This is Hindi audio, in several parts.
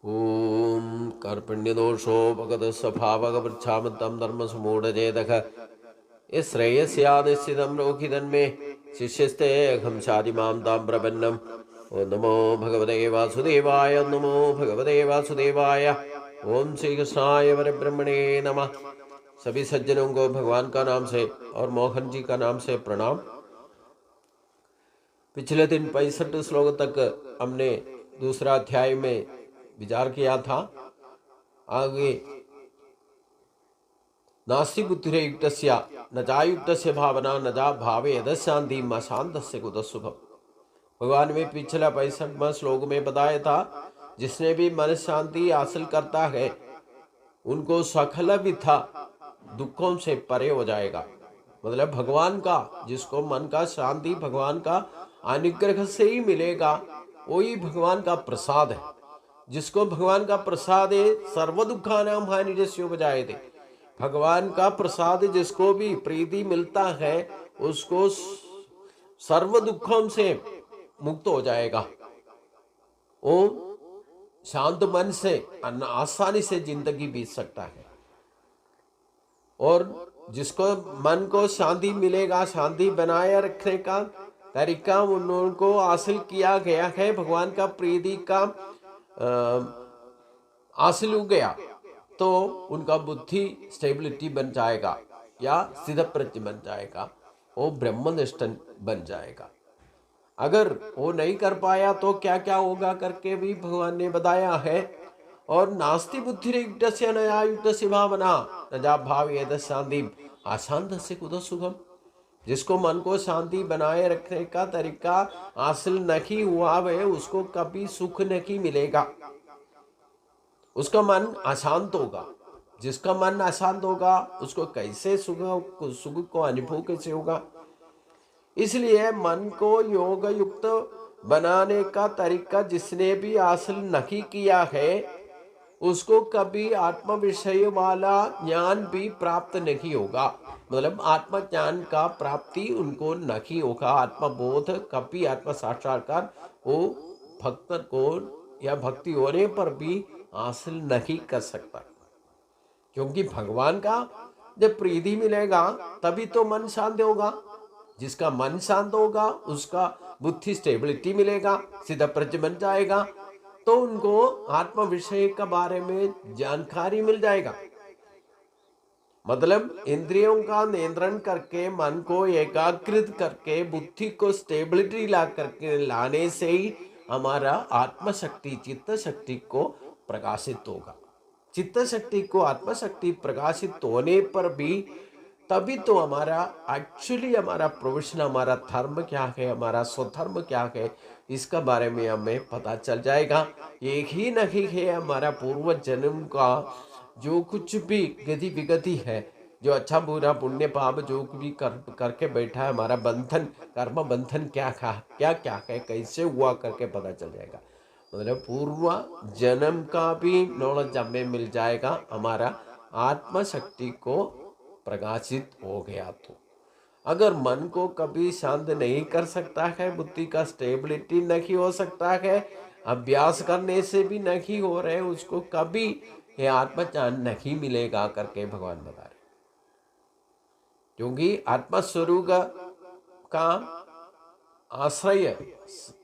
ॐ कार्पण्यदोषोपगतस्वभावगवृच्छामतं धर्मसमूढचेतः यश्रेयस्यानिश्चितं रोहितन्मे शिष्यस्ते अहं शादिमां तां प्रपन्नम् ॐ नमो भगवते वासुदेवाय नमो भगवते वासुदेवाय। ओम श्री कृष्णाय परब्रह्मणे नमः। सभी सज्जनों को भगवान का नाम से और मोहन जी का नाम से प्रणाम। पिछले दिन 65 श्लोक तक हमने दूसरा अध्याय में विचार किया था। आगे नास्ति बुद्धिरेयुक्तस्य न चायुक्तस्य भावना न चा भावे यदशांति म शांतस्य कुतः सुखम्। भगवान में पिछला 65वां श्लोक में बताया था, जिसने भी मन शांति हासिल करता है उनको सकल विथा दुखों से परे हो जाएगा। मतलब भगवान का, जिसको मन का शांति भगवान का अनुग्रह से ही मिलेगा, वही भगवान का प्रसाद है। जिसको भगवान का प्रसाद है सर्व दुखानां हानिरस्योपजायते। भगवान का प्रसाद जिसको भी प्रीति मिलता है उसको सर्व दुखों से मुक्त हो जाएगा। वो शांत मन से आसानी से जिंदगी बीत सकता है। और जिसको मन को शांति मिलेगा, शांति बनाए रखने का तरीका उनको हासिल किया गया है, भगवान का प्रीति का हासिल हो गया तो उनका बुद्धि स्टेबिलिटी बन जाएगा या सिद्ध प्रज्ञ बन जाएगा, वो ब्रह्मनिष्ठ बन जाएगा। अगर वो नहीं कर पाया तो क्या क्या होगा करके भी भगवान ने बताया है। और नास्ति बुद्धिर्युक्तस्य न युक्तस्य भावना न जा भाव यद शांति अशांत से कुतः सुखम। जिसको मन को शांति बनाए रखने का तरीका हासिल नहीं हुआ है उसको कभी सुख नहीं मिलेगा। उसका मन अशांत होगा। जिसका मन अशांत होगा उसको कैसे सुख को अनुभव कैसे होगा। इसलिए मन को योग युक्त बनाने का तरीका जिसने भी हासिल नहीं किया है उसको कभी आत्म विषय वाला ज्ञान भी प्राप्त नहीं होगा। मतलब आत्म ज्ञान का प्राप्ति उनको नहीं होगा। आत्मबोध कभी आत्म साक्षात्कार वो भक्त को या भक्ति होने पर भी हासिल नहीं कर सकता। क्योंकि भगवान का जब प्रीति मिलेगा तभी तो मन शांत होगा। जिसका मन शांत होगा उसका बुद्धि स्टेबिलिटी मिलेगा, सिद्ध प्रज्ञ बन जाएगा, तो उनको आत्म विषय के बारे में जानकारी मिल जाएगा। मतलब इंद्रियों का नियंत्रण करके मन को एकाग्रित करके बुद्धि को स्टेबिलिटी ला करके लाने से ही हमारा आत्मशक्ति चित्त शक्ति को प्रकाशित होगा। चित्त शक्ति को आत्मशक्ति प्रकाशित होने पर भी तभी तो हमारा एक्चुअली हमारा प्रोफेशन, हमारा धर्म क्या है, हमारा स्वधर्म क्या है, इसका बारे में हमें पता चल जाएगा। एक ही नहीं है हमारा पूर्व जन्म का जो कुछ भी गति विगति है, जो अच्छा बुरा पुण्य पाप जो भी करके बैठा है, हमारा बंधन कर्म बंधन क्या है कैसे हुआ करके पता चल जाएगा। मतलब पूर्व जन्म का भी नॉलेज हमें मिल जाएगा। हमारा आत्मशक्ति को प्रकाशित हो गया तो अगर मन को कभी शांत नहीं कर सकता है, बुद्धि का स्टेबिलिटी नहीं हो सकता है, अभ्यास करने से भी नहीं हो रहे, उसको कभी ये आत्मज्ञान नहीं मिलेगा करके भगवान बता रहे। क्योंकि आत्मस्वरूप का आश्रय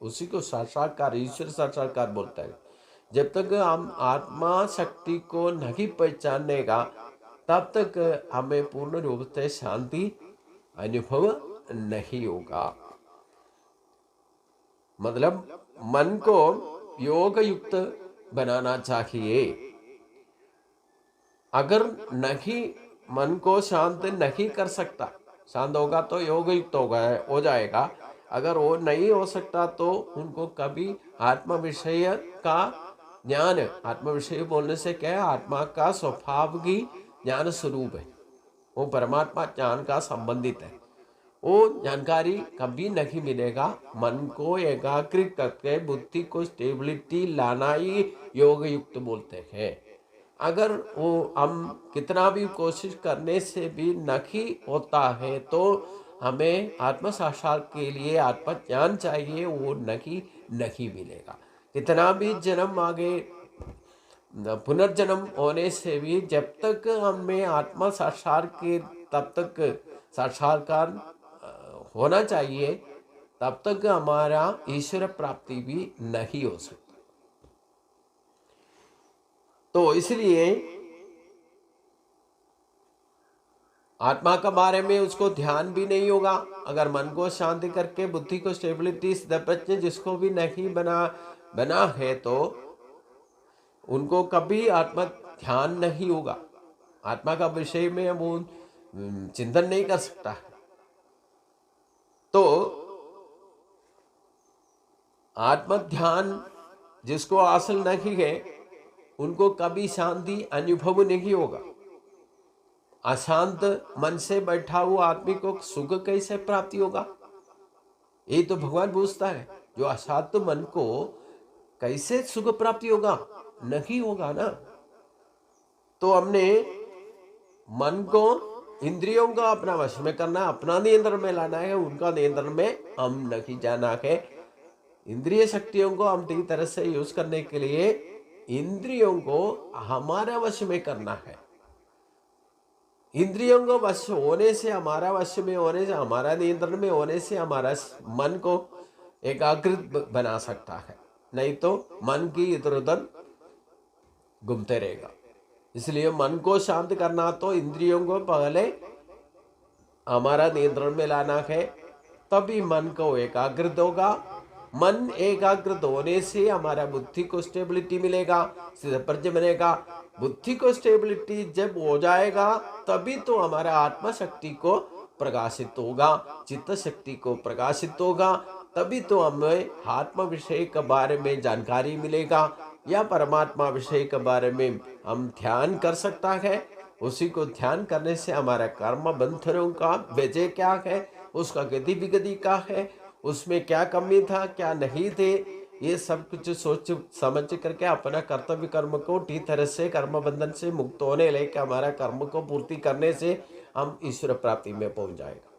उसी को साक्षात्कार, ईश्वर साक्षात्कार बोलता है। जब तक हम आत्मा शक्ति को नहीं पहचानेगा तब तक हमें पूर्ण रूप से शांति अनुभव नहीं होगा। मतलब मन को योग युक्त बनाना चाहिए। अगर नहीं मन को शांत नहीं कर सकता, शांत होगा तो योग युक्त हो जाएगा। अगर वो नहीं हो सकता तो उनको कभी आत्म विषय का ज्ञान, आत्म विषय बोलने से क्या है, आत्मा का स्वभाव की ज्ञान स्वरूप है, वो परमात्मा ज्ञान का संबंधित है, वो जानकारी कभी नहीं मिलेगा। मन को एकाग्रित करके बुद्धि को स्टेबिलिटी लाना ही योग युक्त बोलते हैं। अगर वो हम कितना भी कोशिश करने से भी नहीं होता है तो हमें आत्म साक्षात्कार के लिए आत्मज्ञान चाहिए, वो नहीं मिलेगा। कितना भी जन्म आगे पुनर्जन्म होने से भी जब तक हमें आत्मा साक्षात्कार के तब तक साक्षात्कार होना चाहिए, तब तक हमारा ईश्वर प्राप्ति भी नहीं हो सकती। तो इसलिए आत्मा के बारे में उसको ध्यान भी नहीं होगा। अगर मन को शांति करके बुद्धि को स्टेबिलिटी सिद्धप्रज्ञ जिसको भी नहीं बना है, तो उनको कभी आत्मा ध्यान नहीं होगा। आत्मा का विषय में वो चिंतन नहीं कर सकता है। तो आत्म ध्यान जिसको हासिल नहीं है, उनको कभी शांति अनुभव नहीं होगा। अशांत मन से बैठा हुआ आदमी को सुख कैसे प्राप्ति होगा? ये तो भगवान पूछता है, जो अशांत मन को कैसे सुख प्राप्ति होगा? नहीं होगा ना। तो हमने मन को, इंद्रियों का अपना वश में करना है, अपना नियंत्रण में लाना है, उनका नियंत्रण में हम नहीं जाना है। इंद्रिय शक्तियों को हम ठीक तरह से यूज करने के लिए इंद्रियों को हमारे वश में करना है। इंद्रियों को वश होने से, हमारा वश में होने से, हमारा नियंत्रण में होने से हमारा मन को एकाग्रित बना सकता है, नहीं तो मन की इधर उधर घूमते रहेगा। इसलिए मन को शांत करना तो इंद्रियों को पहले हमारा नियंत्रण में लाना है, तभी मन को एकाग्रित होगा। मन एकाग्रित होने से हमारा बुद्धि को स्टेबिलिटी मिलेगा, सिद्धप्रज्ञ बनेगा। बुद्धि को स्टेबिलिटी जब हो जाएगा, तभी तो हमारा आत्मा शक्ति को प्रकाशित होगा, चित्त शक्ति को प्रकाशित होगा, तभी तो हमें आत्मा विषय के बारे में जानकारी मिलेगा, या परमात्मा विषय के बारे में हम ध्यान कर सकता है। उसी को ध्यान करने से हमारा कर्म बंधनों का वजह क्या है, उसका गति विगति क्या है, उसमें क्या कमी था, क्या नहीं थे, ये सब कुछ सोच समझ करके अपना कर्तव्य कर्म को ठीक तरह से कर्म बंधन से मुक्त होने लेके हमारा कर्म को पूर्ति करने से हम ईश्वर प्राप्ति में पहुंच जाएगा।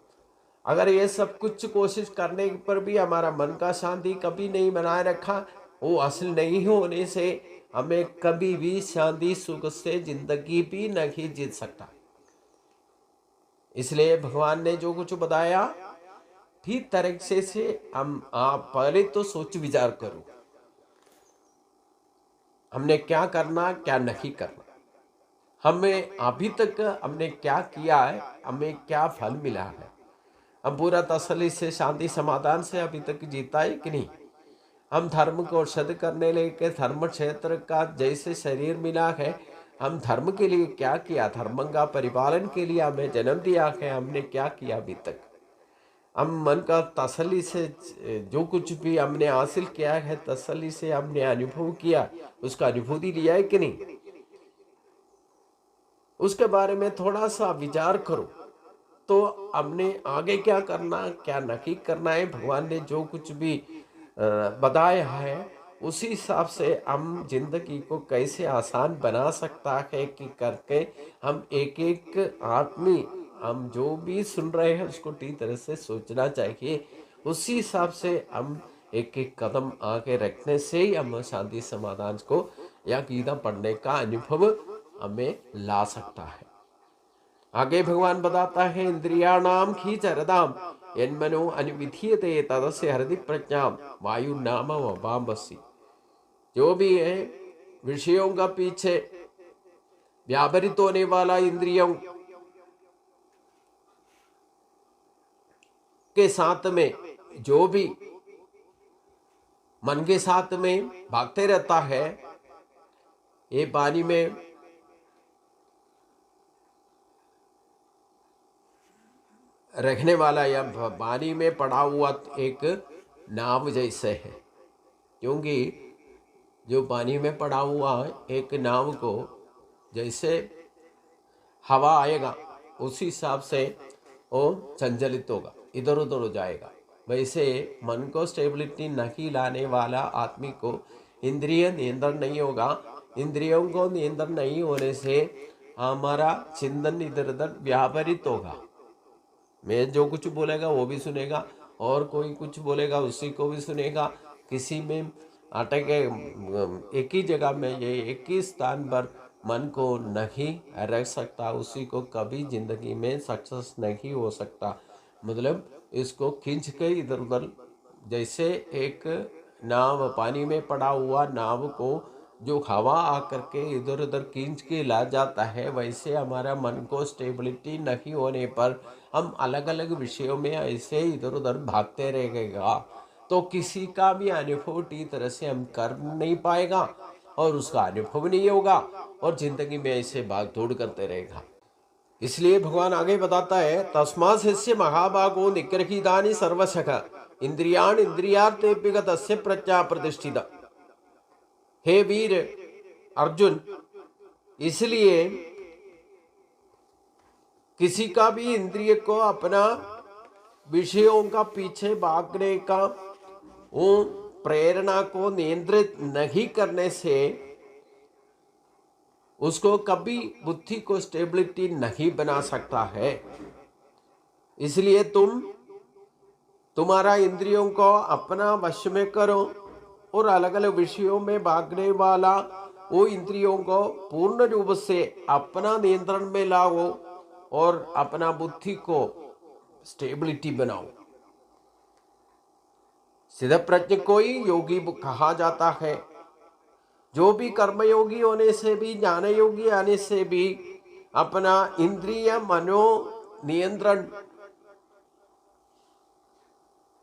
अगर ये सब कुछ कोशिश करने पर भी हमारा मन का शांति कभी नहीं बनाए रखा, वो हासिल नहीं होने से हमें कभी भी शांति सुख से जिंदगी भी नहीं जीत सकता। इसलिए भगवान ने जो कुछ बताया ठीक तरीके से हम आप पहले तो सोच विचार करो, हमने क्या करना क्या नहीं करना, हमें अभी तक हमने क्या किया है, हमें क्या फल मिला है, हम पूरा तसल्ली से शांति समाधान से अभी तक जीता है कि नहीं। हम धर्म को सिद्ध करने लेके धर्म क्षेत्र का जैसे शरीर मिला है, हम धर्म के लिए क्या किया, धर्म का परिपालन के लिए हमें जन्म दिया है, हमने क्या किया अभी तक। हम मन का तसल्ली से जो कुछ भी हमने हासिल किया है, तसल्ली से हमने अनुभव किया, उसका अनुभूति लिया है कि नहीं, उसके बारे में थोड़ा सा विचार करो। तो हमने आगे क्या करना क्या नहीं करना है, भगवान ने जो कुछ भी बताया है, उसी हिसाब से हम जिंदगी को कैसे आसान बना सकता है कि करके हम एक एक आदमी, हम जो भी सुन रहे हैं उसको ठीक तरह से सोचना चाहिए। उसी हिसाब से हम एक एक कदम आगे रखने से ही हम शांति समाधान को या गीता पढ़ने का अनुभव हमें ला सकता है। आगे भगवान बताता है, इंद्रियाणाम खींचरदाम यन्मनो अनुविधीयते तदस्य हृदि प्रज्ञाम वायु नाम वाम्बसी। जो भी है विषयों का पीछे व्यापरित होने वाला, इंद्रियों के साथ में जो भी मन के साथ में भागते रहता है, ये पानी में रखने वाला या पानी में पड़ा हुआ एक नाव जैसे है। क्योंकि जो पानी में पड़ा हुआ एक नाव को जैसे हवा आएगा उसी हिसाब से वो संचलित होगा, इधर उधर हो जाएगा। वैसे मन को स्टेबिलिटी नहीं लाने वाला आदमी को इंद्रिय नियंत्रण नहीं होगा। इंद्रियों को नियंत्रण नहीं होने से हमारा चिंतन इधर उधर व्यापरित होगा। मैं जो कुछ बोलेगा वो भी सुनेगा, और कोई कुछ बोलेगा उसी को भी सुनेगा। किसी में आटे के एक ही जगह में, ये एक ही स्थान पर मन को नहीं रख सकता, उसी को कभी जिंदगी में सक्सेस नहीं हो सकता। मतलब इसको खींच के इधर उधर, जैसे एक नाव पानी में पड़ा हुआ नाव को जो हवा आकर के इधर उधर खींच के ला जाता है, वैसे हमारा मन को स्टेबिलिटी नहीं होने पर हम अलग अलग विषयों में ऐसे इधर उधर भागते रहेगा, तो किसी का भी अनुभव ठीक तरह से हम कर नहीं पाएगा और उसका अनुभव नहीं होगा और जिंदगी में ऐसे भाग दौड़ करते रहेगा। इसलिए भगवान आगे बताता है, तस्मात् शिष्य महाभागो निग्रहीतानि सर्वशः इंद्रियाण इंद्रियार्थेभ्यः तस्य प्रज्ञा प्रतिष्ठिता। हे वीर अर्जुन, इसलिए किसी का भी इंद्रिय को अपना विषयों का पीछे भागने का वो प्रेरणा को नियंत्रित नहीं करने से उसको कभी बुद्धि को स्टेबिलिटी नहीं बना सकता है। इसलिए तुम्हारा इंद्रियों को अपना वश में करो और अलग अलग विषयों में भागने वाला वो इंद्रियों को पूर्ण रूप से अपना नियंत्रण में लाओ और अपना बुद्धि को स्टेबिलिटी बनाओ। सिद्ध प्रज्ञ को ही योगी कहा जाता है। जो भी कर्मयोगी होने से भी, ज्ञान योगी आने से भी अपना इंद्रिय मनो नियंत्रण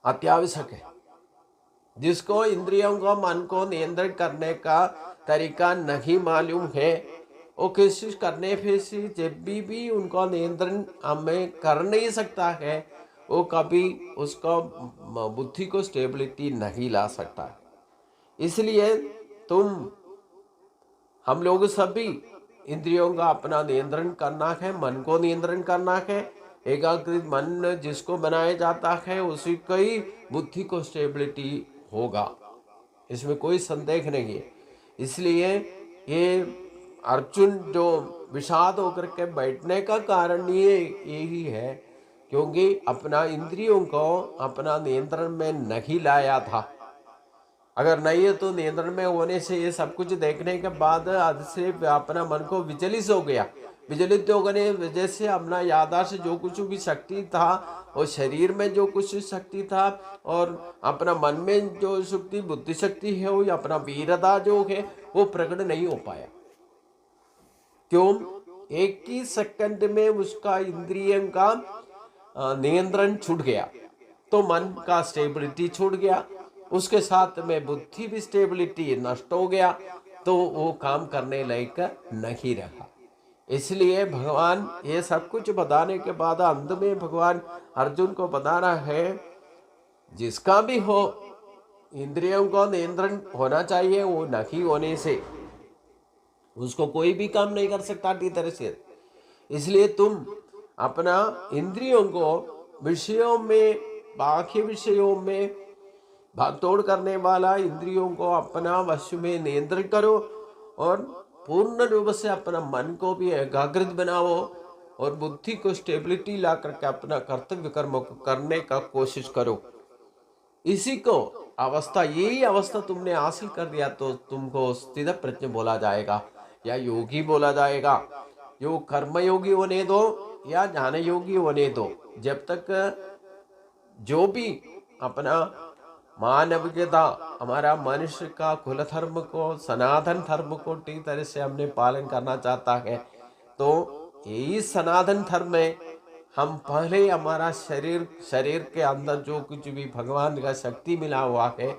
अत्यावश्यक है। जिसको इंद्रियों को, मन को नियंत्रण करने का तरीका नहीं मालूम है, वो कोशिश करने फिर से जब भी उनका नियंत्रण हमें कर नहीं सकता है, वो कभी उसका बुद्धि को स्टेबिलिटी नहीं ला सकता। इसलिए हम लोग सभी इंद्रियों का अपना नियंत्रण करना है, मन को नियंत्रण करना है। एकाग्रित मन जिसको बनाया जाता है उसी को ही बुद्धि को स्टेबिलिटी होगा, इसमें कोई संदेह नहीं है। इसलिए ये अर्जुन जो विषाद होकर के बैठने का कारण ये यही है, क्योंकि अपना इंद्रियों को अपना नियंत्रण में नहीं लाया था। अगर नहीं है तो नियंत्रण में होने से ये सब कुछ देखने के बाद आज से अपना मन को विचलित हो गया। विचलित होने वजह से अपना याददाश्त जो कुछ भी शक्ति था और शरीर में जो कुछ शक्ति था और अपना मन में जो शक्ति बुद्धि शक्ति है वो अपना वीरता जो है वो प्रकट नहीं हो पाया। क्यों? एक ही सेकंड में उसका इंद्रियों का नियंत्रण छूट गया, तो मन का स्टेबिलिटी छूट गया, उसके साथ में बुद्धि भी स्टेबिलिटी नष्ट हो गया, तो वो काम करने लायक नहीं रहा। इसलिए भगवान ये सब कुछ बताने के बाद अंत में भगवान अर्जुन को बता रहा है, जिसका भी हो इंद्रियों को नियंत्रण होना चाहिए, वो नहीं होने से उसको कोई भी काम नहीं कर सकता ठीक तरह से। इसलिए तुम अपना इंद्रियों को विषयों में, बाकी विषयों में भागदौड़ करने वाला इंद्रियों को अपना वश में नियंत्रण करो और पूर्ण रूप से अपना मन को भी एकाग्रित बनाओ और बुद्धि को स्टेबिलिटी ला करके अपना कर्तव्य कर्म को करने का कोशिश करो। इसी को अवस्था, यही अवस्था तुमने हासिल कर दिया तो तुमको स्थित प्रज्ञ बोला जाएगा या योगी बोला जाएगा। जो कर्मयोगी होने दो या ज्ञान योगी होने दो, जब तक जो भी अपना मानवीयता, हमारा मनुष्य का कुल धर्म को, सनातन धर्म को ठीक तरह से हमने पालन करना चाहता है, तो यही सनातन धर्म में हम पहले हमारा शरीर के अंदर जो कुछ भी भगवान का शक्ति मिला हुआ है,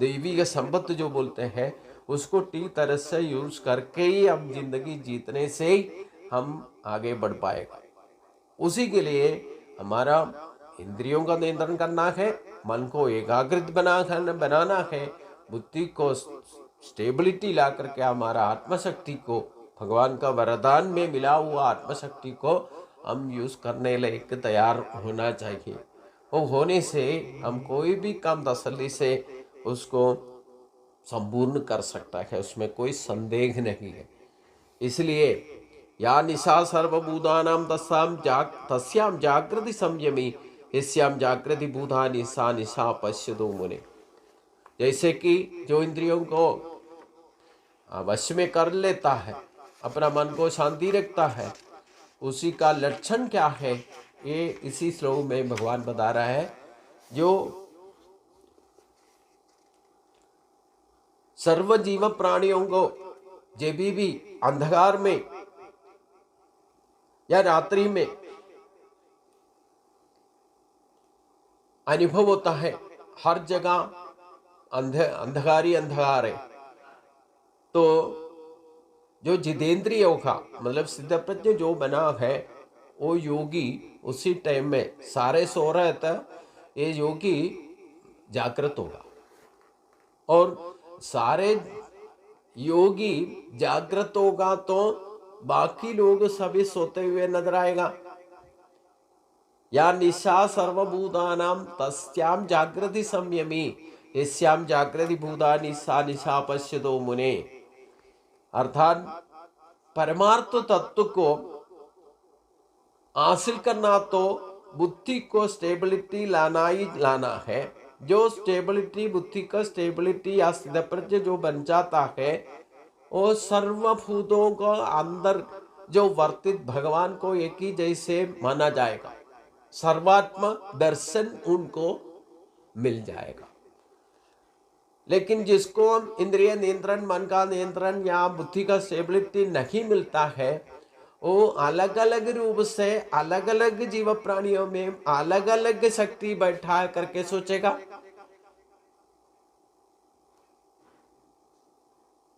देवी का संपत्ति जो बोलते हैं, उसको ठीक तरह से यूज करके ही हम जिंदगी जीतने से ही हम आगे बढ़ पाएगा। उसी के लिए हमारा इंद्रियों का नियंत्रण करना है, मन को एकाग्रित बनाना है, बुद्धि को स्टेबिलिटी ला करके हमारा आत्मशक्ति को, भगवान का वरदान में मिला हुआ आत्मशक्ति को हम यूज करने लायक तैयार होना चाहिए। वो होने से हम कोई भी काम तसल्ली से उसको संपूर्ण कर सकता है, उसमें कोई संदेह नहीं है। इसलिए या निशा सर्वभूतानां तस्याम जागृति संयमी यस्याम जागृति भूतानि सा निशा पश्यतो मुने। जैसे कि जो इंद्रियों को वश में कर लेता है, अपना मन को शांति रखता है, उसी का लक्षण क्या है, ये इसी श्लोक में भगवान बता रहा है। जो सर्व जीव प्राणियों को जब भी अंधकार में या रात्रि में अनुभव होता है, हर जगह अंधकार ही अंधकार है, तो जो जितेंद्रिय होगा, मतलब सिद्ध प्रज्ञ जो बना है, वो योगी उसी टाइम में सारे सो रहे थे, ये योगी जागृत होगा और सारे योगी जागृत होगा तो बाकी लोग सभी सोते हुए नजर आएगा। या निशा सर्वभूतानां तस्याम जागृति संयमी यस्याम जागृति भूतानि सा निशा पश्यतो मुने। अर्थात परमार्थ तत्व को हासिल करना तो बुद्धि को स्टेबिलिटी लाना ही लाना है। जो स्टेबिलिटी, बुद्धि का स्टेबिलिटी या स्थित प्रज्ञ जो बन जाता है, वो सर्वभूतों को अंदर जो वर्तित भगवान को एक ही जैसे माना जाएगा, सर्वात्म दर्शन उनको मिल जाएगा। लेकिन जिसको इंद्रिय नियंत्रण, मन का नियंत्रण या बुद्धि का स्टेबिलिटी नहीं मिलता है, वो अलग अलग रूप से अलग अलग जीव प्राणियों में अलग अलग शक्ति बैठा करके सोचेगा।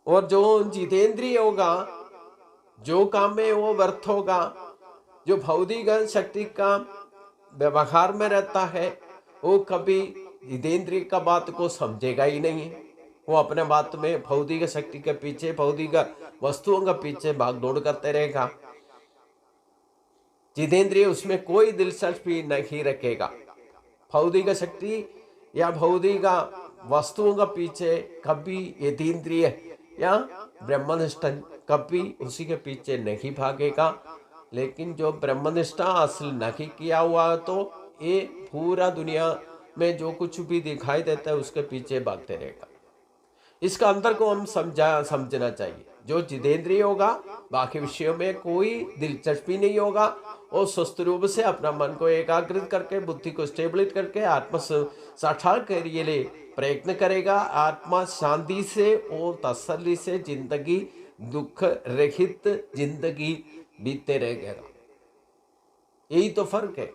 और जो जितेंद्रिय होगा, जो काम में वो व्यर्थ होगा, जो भौतिक शक्ति का व्यवहार में रहता है, वो कभी जितेंद्रिय का बात को समझेगा ही नहीं है। वो अपने बात में भौतिक शक्ति के पीछे, भौतिक वस्तुओं के पीछे भाग दौड़ करते रहेगा। जितेंद्रिय उसमें कोई दिलचस्पी नहीं रखेगा। भौतिक शक्ति या भौतिक वस्तुओं का पीछे कभी यतीन्द्रिय या ब्रह्मनिष्ठ कभी उसी के पीछे नहीं भागेगा। लेकिन जो ब्रह्मनिष्ठा हासिल नहीं किया हुआ, तो ये पूरा दुनिया में जो कुछ भी दिखाई देता है उसके पीछे भागते रहेगा। इसका अंतर को हम समझना चाहिए। जो जितेंद्रिय होगा, बाकी विषयों में कोई दिलचस्पी नहीं होगा, और स्वस्थ रूप से अपना मन को एकाग्रित करके, बुद्धि को स्टेबलिट करके आत्म साक्षात्कार के लिए प्रयत्न करेगा। आत्मा शांति से और तसल्ली से जिंदगी, दुख रहित जिंदगी बीतते रहेगा। यही तो फर्क है।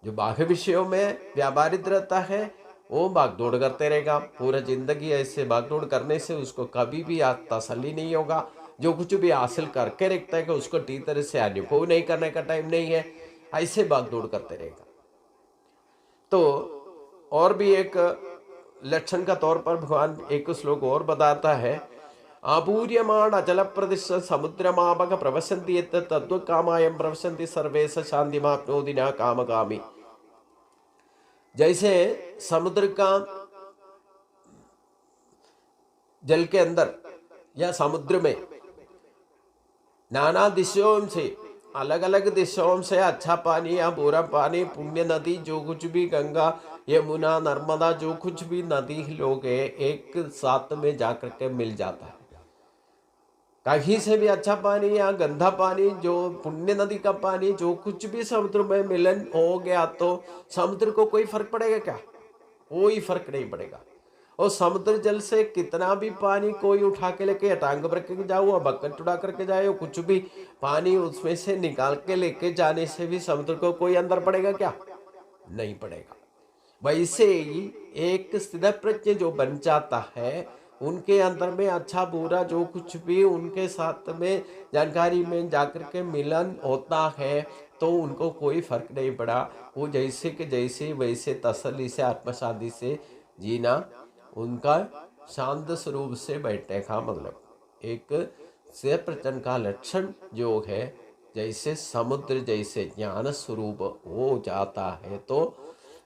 जो बाह्य विषयों में व्यापारित रहता है, वो भागदौड़ करते रहेगा पूरा जिंदगी। ऐसे भागदौड़ करने से उसको कभी भी तसल्ली नहीं होगा। जो कुछ भी हासिल करके रखता है कि उसको ठीक तरह से अनुभव नहीं करने का टाइम नहीं है, ऐसे भागदौड़ करते रहेगा। तो और भी एक लक्षण का तौर पर भगवान एक श्लोक और बताता है। आपूर्यमाण अचल प्रदिश समुद्रमापक प्रवसन्ति यत् तत्व कामायम प्रवसन्ति सर्वेश शांतिमाप्नोति न कामकामी। जैसे समुद्र का जल के अंदर या समुद्र में नाना दिशाओं से, अलग अलग दिशाओं से अच्छा पानी या बुरा पानी, पुण्य नदी, जो कुछ भी गंगा, यमुना, नर्मदा, जो कुछ भी नदी लोग है, एक साथ में जाकर के मिल जाता है। कहीं से भी अच्छा पानी या गंदा पानी, जो पुण्य नदी का पानी, जो कुछ भी समुद्र में मिलन हो गया तो समुद्र को कोई फर्क पड़ेगा क्या? कोई फर्क नहीं पड़ेगा। और समुद्र जल से कितना भी पानी कोई उठा के लेके टांग भर के जाओ, बकेट उड़ा करके जाओ, कुछ भी पानी उसमें से निकाल के लेके जाने से भी समुद्र को कोई अंदर पड़ेगा क्या? नहीं पड़ेगा। वैसे ही एक स्थित प्रज्ञ जो बन जाता है, उनके अंदर में अच्छा बुरा जो कुछ भी उनके साथ में जानकारी में जाकर के मिलन होता है, तो उनको कोई फर्क नहीं पड़ा। वो जैसे के जैसे वैसे तसल्ली से, आत्मशांति से जीना उनका शांत स्वरूप से बैठेगा। मतलब एक से प्रचन का लक्षण जो है, जैसे समुद्र जैसे ज्ञान स्वरूप हो जाता है, तो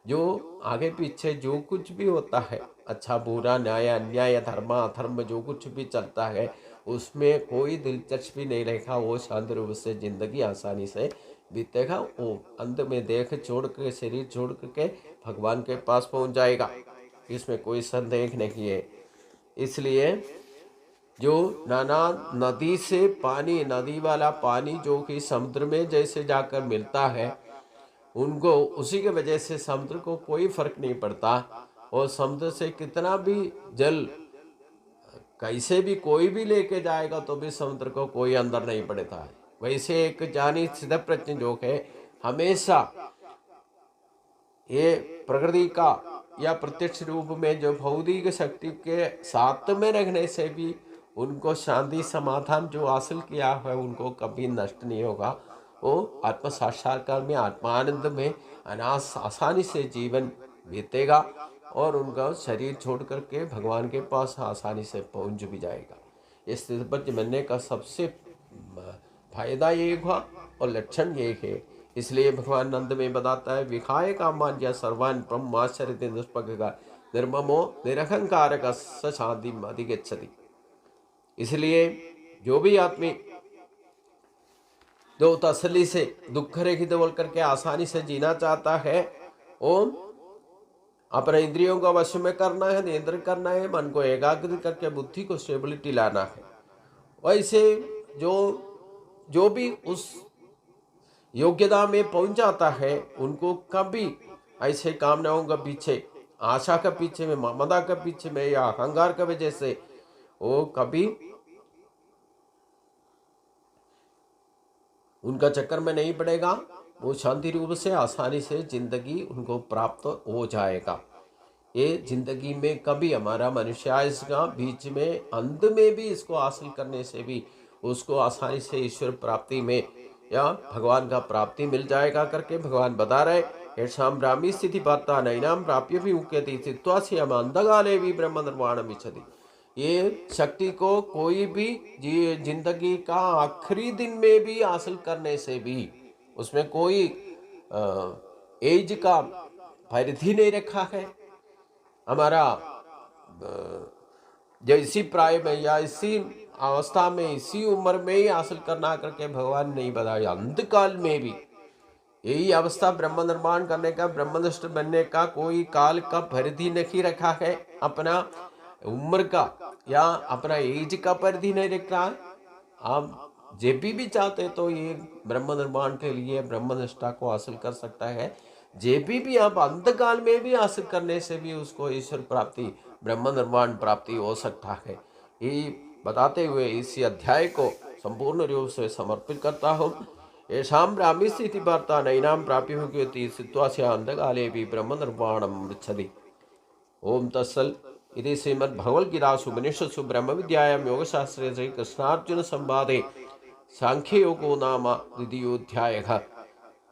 जो आगे पीछे जो कुछ भी होता है, अच्छा बुरा, न्याय अन्याय, धर्म अधर्म, जो कुछ भी चलता है, उसमें कोई दिलचस्पी नहीं रहेगा। वो शांत रूप से जिंदगी आसानी से बीतेगा। वो अंत में देह छोड़ के, शरीर छोड़ के भगवान के पास पहुंच जाएगा। इसमें कोई संदेह नहीं है। इसलिए जो नाना नदी से पानी, नदी वाला पानी जो कि समुद्र में जैसे जाकर मिलता है, उनको उसी के वजह से समुद्र को कोई फर्क नहीं पड़ता। और समुद्र से कितना भी जल कैसे भी कोई भी लेके जाएगा तो भी समुद्र को कोई अंदर नहीं पड़ता है। वैसे एक ज्ञानी स्थितप्रज्ञ जो है हमेशा ये प्रकृति का या प्रत्यक्ष रूप में जो भौतिक शक्ति के साथ में रहने से भी उनको शांति समाधान जो हासिल किया है उनको कभी नष्ट नहीं होगा। वो आत्म साक्षात्कार में, आत्मानंद में आसानी से जीवन बीतेगा और उनका शरीर छोड़ करके भगवान के पास आसानी से पहुंच भी जाएगा। इस स्थिति बनने का सबसे फायदा ये हुआ और लक्षण ये है। इसलिए भगवान नंद में बताता है, विखाय कामान्य सर्वान् ब्रह्माश्चर्य दुष्पगा निर्ममो निरहंकार का शांति अधिगच्छति। इसलिए जो भी आदमी जो तसल्ली से दुख रहित बोल करके आसानी से जीना चाहता है, वो अपने इंद्रियों को वश में करना है, नियंत्रण करना है, मन को एकाग्र करके बुद्धि को स्टेबिलिटी लाना है। वैसे जो भी उस योग्यता में पहुंच जाता है उनको कभी ऐसे कामनाओं के पीछे, आशा के पीछे में, ममता के पीछे में या अहंकार की वजह से वो कभी उनका चक्कर में नहीं पड़ेगा। वो शांति रूप से आसानी से जिंदगी उनको प्राप्त हो जाएगा। ये जिंदगी में कभी हमारा मनुष्य इसका बीच में अंत में भी इसको हासिल करने से भी उसको आसानी से ईश्वर प्राप्ति में या भगवान का प्राप्ति मिल जाएगा करके भगवान बता रहे। येषां ब्राह्मी स्थिति पाता नैनाम प्राप्य भी मुक्यति स्थित्वा से हम अंधकाले भी ब्रह्म निर्वाणम इच्छति। ये शक्ति को कोई भी जिंदगी का आखिरी दिन में भी हासिल करने से भी उसमें कोई एज का परिधि नहीं रखा है। हमारा जो इसी प्राय में या इसी अवस्था में, इसी उम्र में ही हासिल करना करके भगवान नहीं बताया। अंतकाल में भी यही अवस्था ब्रह्म निर्माण करने का, ब्रह्मनिष्ठ बनने का कोई काल का परिधि नहीं रखा है। अपना उम्र का या अपना एज का परिधि नहीं रख रहा है। आप जब भी चाहते तो ये ब्रह्म निर्माण के लिए ब्रह्मनिष्ठा को हासिल कर सकता है। जब भी आप अंतकाल में भी हासिल करने से भी उसको ईश्वर प्राप्ति, ब्रह्म निर्माण प्राप्ति हो सकता है। ये बताते हुए इसी अध्याय को संपूर्ण रूप से समर्पित करता हूँ। येषां ब्राह्मी स्थिति वार्ता नैनां प्राप्य मुक्यति स्थित्वा से अंधकाले भी ब्रह्म निर्वाणम पृच्छति। ओम तत्सल। इति श्रीमद्भगवद्गीतासु उपनिषत्सु ब्रह्म विद्यायां योगशास्त्रे श्री कृष्णार्जुन संवादे सांख्य योगो नाम द्वितीयोऽध्यायः।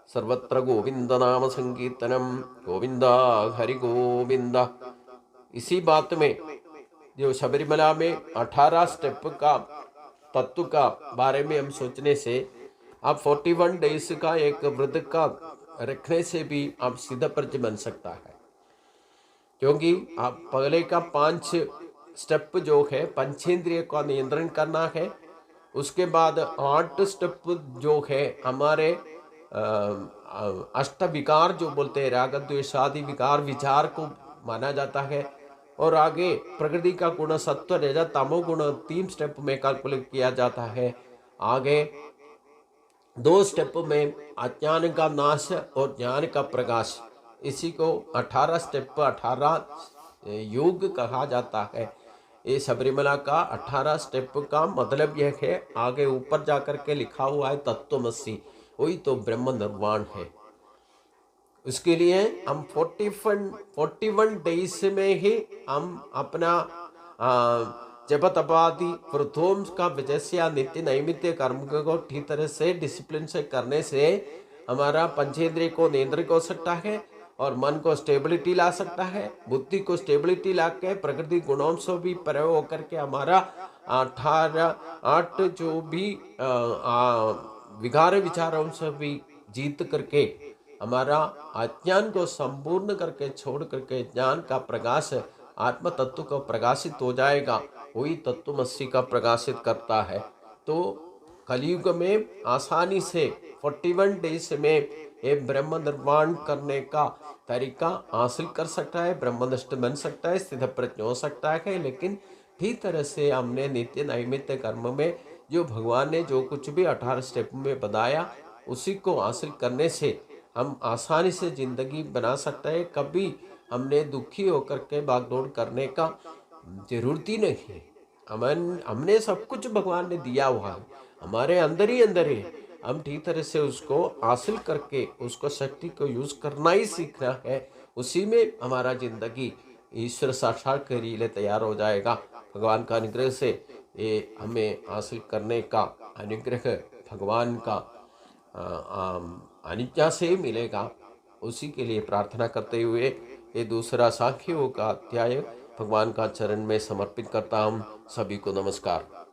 सर्वत्र गोविंद नाम संकीर्तनम, गोविंदा हरि गोविंद। इसी बात में जो शबरीमला में 18 स्टेप का तत्व का बारे में हम सोचने से आप 41 डेज का एक व्रत का रखने से भी आप सीधा प्रज बन सकता है। क्योंकि आप पहले का 5 स्टेप जो है पंचेंद्रिय का नियंत्रण करना है। उसके बाद 8 स्टेप जो है हमारे अष्ट विकार जो बोलते हैं, राग द्वेष आदि विकार विचार को माना जाता है। और आगे प्रकृति का गुण सत्व रजत तमो गुण 3 स्टेप में कैलकुलेट किया जाता है। आगे 2 स्टेप में अज्ञान का नाश और ज्ञान का प्रकाश, इसी को 18 स्टेप 18 योग कहा जाता है। ये शबरीमला का 18 स्टेप का मतलब यह है, आगे ऊपर जाकर के लिखा हुआ है तत्वमसि, वही तो ब्रह्म निर्वाण है। उसके लिए हम 41 डेज में ही हम अपना जप तपादि व्रतों का वजह से या नित्य नैमित्य कर्म को ठीक तरह से डिसिप्लिन से करने से हमारा पंचेंद्रिय को नियंत्रित हो सकता है और मन को स्टेबिलिटी ला सकता है। बुद्धि को स्टेबिलिटी ला के प्रकृति गुणों से भी परे होकर के हमारा 8 जो भी विकार विचारों से भी जीत करके हमारा अज्ञान को संपूर्ण करके छोड़ करके ज्ञान का प्रकाश आत्म तत्व को प्रकाशित हो जाएगा। वही तत्वमसी का प्रकाशित करता है। तो कलयुग में आसानी से 41 डेज में ये ब्रह्म निर्माण करने का तरीका हासिल कर सकता है, ब्रह्मनिष्ठ बन सकता है, स्थित प्रज्ञ हो सकता है। लेकिन ठीक तरह से हमने नित्य नैमित्य कर्म में जो भगवान ने जो कुछ भी 18 स्टेप में बताया, उसी को हासिल करने से हम आसानी से जिंदगी बना सकते हैं। कभी हमने दुखी होकर के भागदौड़ करने का जरूरत ही नहीं है। हमने सब कुछ भगवान ने दिया हुआ है, हमारे अंदर ही अंदर है। हम ठीक तरह से उसको हासिल करके उसको शक्ति को यूज करना ही सीखना है। उसी में हमारा जिंदगी ईश्वर साक्षात के लिए तैयार हो जाएगा। भगवान का अनुग्रह से ये हमें हासिल करने का अनुग्रह भगवान का अनिज्ञा से ही मिलेगा। उसी के लिए प्रार्थना करते हुए ये दूसरा सांख्य योग का अध्याय भगवान का चरण में समर्पित करता हूँ। सभी को नमस्कार।